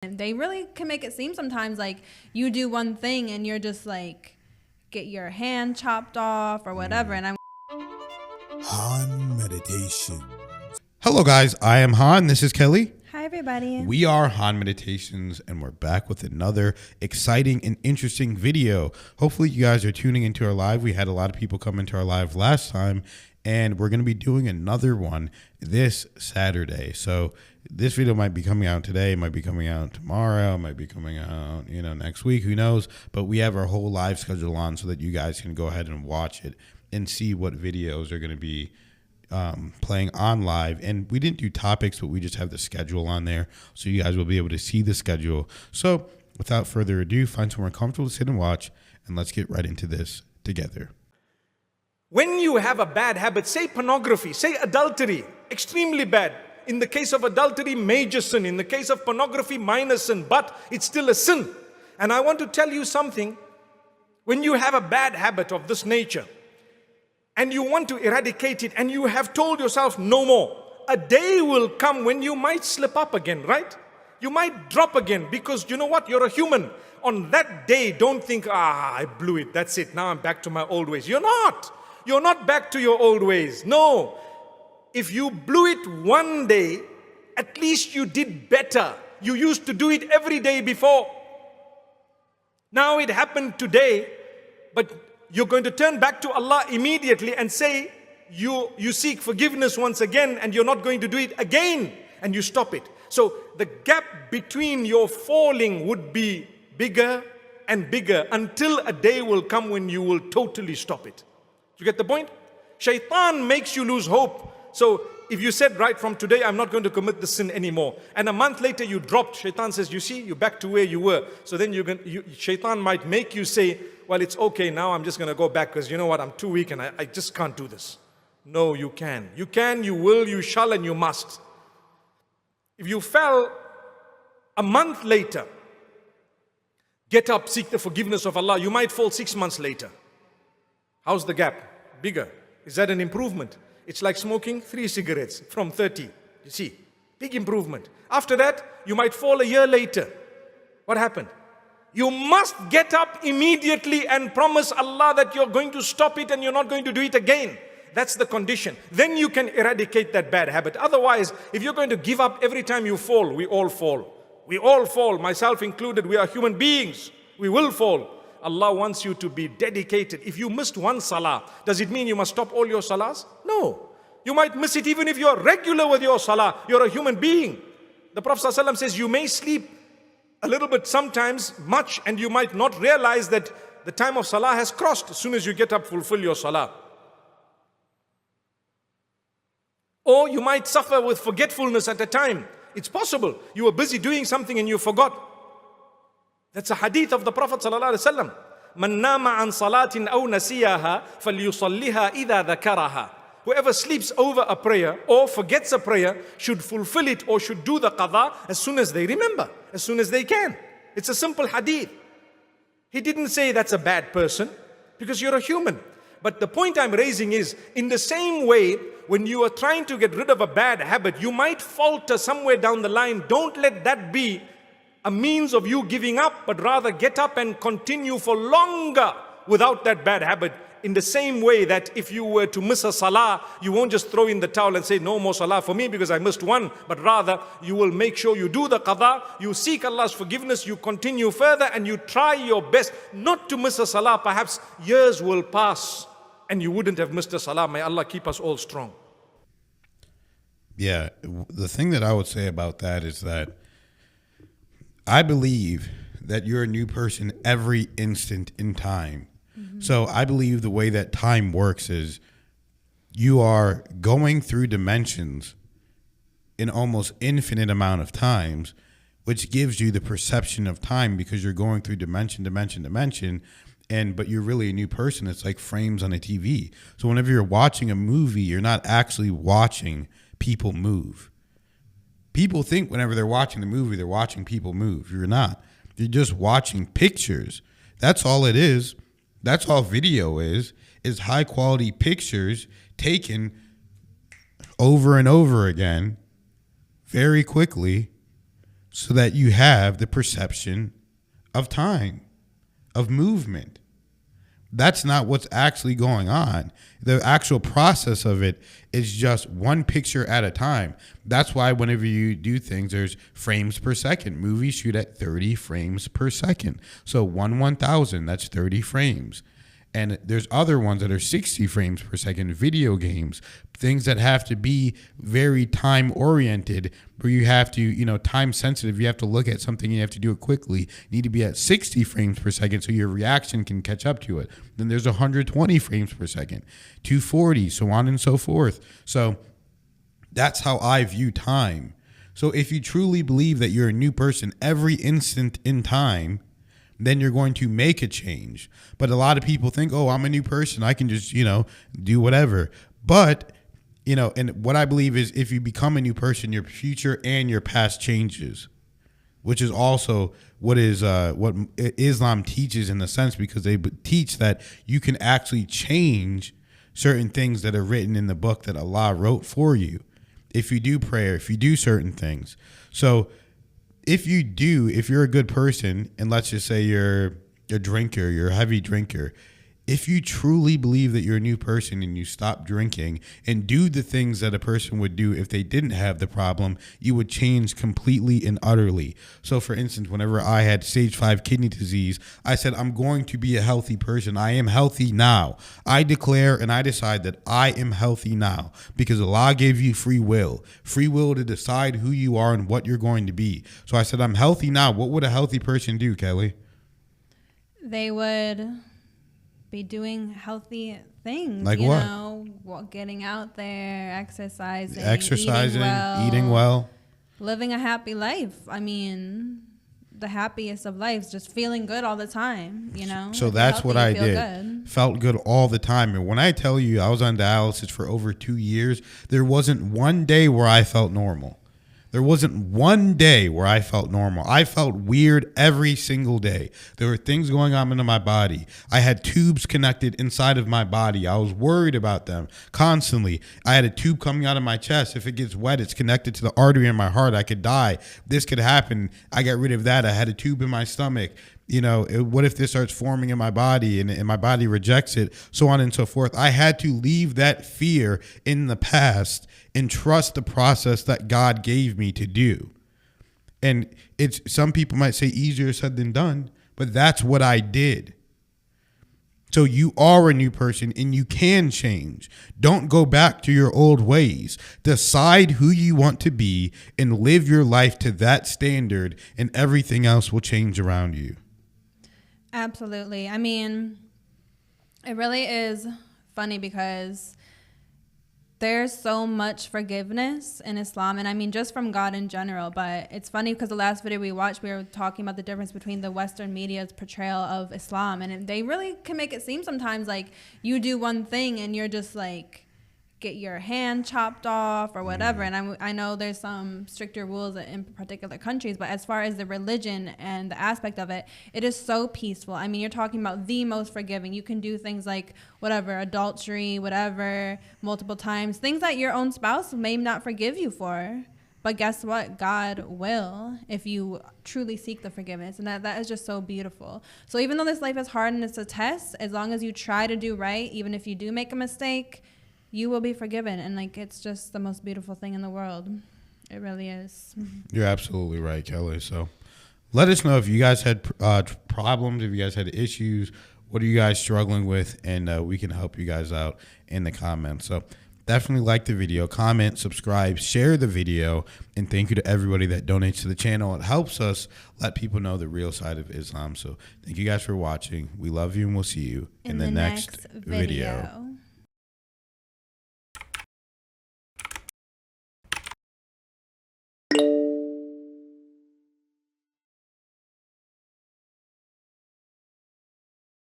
And they really can make it seem sometimes like you do one thing and you're just like, get your hand chopped off or whatever. And I'm Han Meditation. Hello guys, I am Han. This is Kelly. Hi everybody. We are Han Meditations and we're back with another exciting and interesting video. Hopefully you guys are tuning into our live. We had a lot of people come into our live last time and we're going to be doing another one this Saturday. So this video might be coming out today, might be coming out tomorrow, might be coming out, next week, who knows? But we have our whole live schedule on so that you guys can go ahead and watch it and see what videos are going to be playing on live. And we didn't do topics, but we just have the schedule on there so you guys will be able to see the schedule. So without further ado, find somewhere comfortable to sit and watch, and let's get right into this together. When you have a bad habit, say pornography, say adultery, extremely bad. In the case of adultery, major sin. In the case of pornography, minor sin, but it's still a sin. And I want to tell you something. When you have a bad habit of this nature, and you want to eradicate it, and you have told yourself no more, a day will come when you might slip up again, right? You might drop again, because you know what? You're a human. On that day, don't think, I blew it, that's it, now I'm back to my old ways. You're not. You're not back to your old ways. No. If you blew it one day, at least you did better. You used to do it every day before. Now it happened today, but you're going to turn back to Allah immediately and say, you seek forgiveness once again, and you're not going to do it again, and you stop it. So the gap between your falling would be bigger and bigger until a day will come when you will totally stop it. You get the point? Shaitan makes you lose hope. So if you said right from today, I'm not going to commit the sin anymore, and a month later you dropped, Shaitan says, you see, you're back to where you were. So then Shaitan might make you say, well, it's okay, now I'm just going to go back because you know what, I'm too weak and I just can't do this. No, you can. You can, you will, you shall, and you must. If you fell a month later, get up, seek the forgiveness of Allah. You might fall 6 months later. How's the gap? Bigger. Is that an improvement? It's like smoking 3 cigarettes from 30. You see, big improvement. After that, you might fall a year later. What happened? You must get up immediately and promise Allah that you're going to stop it and you're not going to do it again. That's the condition. Then you can eradicate that bad habit. Otherwise, if you're going to give up every time you fall, we all fall. We all fall, myself included. We are human beings. We will fall. Allah wants you to be dedicated. If you missed one salah, does it mean you must stop all your salahs? No. You might miss it even if you're regular with your salah. You're a human being. The Prophet ﷺ says you may sleep a little bit sometimes, much, and you might not realize that the time of salah has crossed. As soon as you get up, fulfill your salah. Or you might suffer with forgetfulness at a time. It's possible. You were busy doing something and you forgot. That's a hadith of the Prophet ﷺ. مَنْ نَامَ عَنْ صَلَاةٍ أَوْ نَسِيَهَا فَلْيُصَلِّهَا إِذَا ذَكَرَهَا. Whoever sleeps over a prayer or forgets a prayer should fulfill it or should do the qadha as soon as they remember, as soon as they can. It's a simple hadith. He didn't say that's a bad person because you're a human. But the point I'm raising is, in the same way, when you are trying to get rid of a bad habit, you might falter somewhere down the line. Don't let that be a means of you giving up, but rather get up and continue for longer without that bad habit. In the same way that if you were to miss a salah, you won't just throw in the towel and say no more salah for me because I missed one, but rather you will make sure you do the qadha, you seek Allah's forgiveness, you continue further, and you try your best not to miss a salah. Perhaps years will pass and you wouldn't have missed a salah. May Allah keep us all strong. Yeah, the thing that I would say about that is that I believe that you're a new person every instant in time. Mm-hmm. So I believe the way that time works is you are going through dimensions in almost infinite amount of times, which gives you the perception of time because you're going through dimension, but you're really a new person. It's like frames on a TV. So whenever you're watching a movie, you're not actually watching people move. People think whenever they're watching the movie, they're watching people move. You're not. You're just watching pictures. That's all it is. That's all video is high quality pictures taken over and over again very quickly so that you have the perception of time, of movement. That's not what's actually going on. The actual process of it is just one picture at a time. That's why whenever you do things, there's frames per second. Movies shoot at 30 frames per second. So 1/1000, that's 30 frames. And there's other ones that are 60 frames per second, video games, things that have to be very time oriented, where you have to, time sensitive. You have to look at something, you have to do it quickly. You need to be at 60 frames per second so your reaction can catch up to it. Then there's 120 frames per second, 240, so on and so forth. So that's how I view time. So if you truly believe that you're a new person every instant in time, then you're going to make a change. But a lot of people think, oh, I'm a new person, I can just, do whatever. But, and what I believe is if you become a new person, your future and your past changes, which is also what Islam teaches in a sense, because they teach that you can actually change certain things that are written in the book that Allah wrote for you. If you do prayer, if you do certain things. So if you're a good person, and let's just say you're a drinker, you're a heavy drinker, if you truly believe that you're a new person and you stop drinking and do the things that a person would do if they didn't have the problem, you would change completely and utterly. So for instance, whenever I had stage 5 kidney disease, I said, I'm going to be a healthy person. I am healthy now. I declare and I decide that I am healthy now, because Allah gave you free will to decide who you are and what you're going to be. So I said, I'm healthy now. What would a healthy person do, Kelly? They would be doing healthy things, like what? Getting out there, exercising, eating well, living a happy life. I mean, the happiest of lives, just feeling good all the time, So that's what I did. Good. Felt good all the time. And when I tell you I was on dialysis for over 2 years, there wasn't one day where I felt normal. There wasn't one day where I felt normal. I felt weird every single day. There were things going on in my body. I had tubes connected inside of my body. I was worried about them constantly. I had a tube coming out of my chest. If it gets wet, it's connected to the artery in my heart. I could die. This could happen. I got rid of that. I had a tube in my stomach. What if this starts forming in my body and my body rejects it, so on and so forth. I had to leave that fear in the past and trust the process that God gave me to do. And it's, some people might say easier said than done, but that's what I did. So you are a new person and you can change. Don't go back to your old ways. Decide who you want to be and live your life to that standard, and everything else will change around you. Absolutely. I mean, it really is funny because there's so much forgiveness in Islam, and I mean just from God in general. But it's funny because the last video we watched, we were talking about the difference between the Western media's portrayal of Islam, and they really can make it seem sometimes like you do one thing and you're just like get your hand chopped off or whatever. And I know there's some stricter rules in particular countries, but as far as the religion and the aspect of it, it is so peaceful. I mean, you're talking about the most forgiving. You can do things like whatever, adultery, whatever, multiple times, things that your own spouse may not forgive you for. But guess what? God will, if you truly seek the forgiveness. And that is just so beautiful. So even though this life is hard and it's a test, as long as you try to do right, even if you do make a mistake, you will be forgiven. And it's just the most beautiful thing in the world. It really is. You're absolutely right, Kelly. So let us know if you guys had problems, if you guys had issues, what are you guys struggling with, and we can help you guys out in the comments. So definitely like the video, comment, subscribe, share the video, and thank you to everybody that donates to the channel. It helps us let people know the real side of Islam. So thank you guys for watching. We love you, and we'll see you in the next video.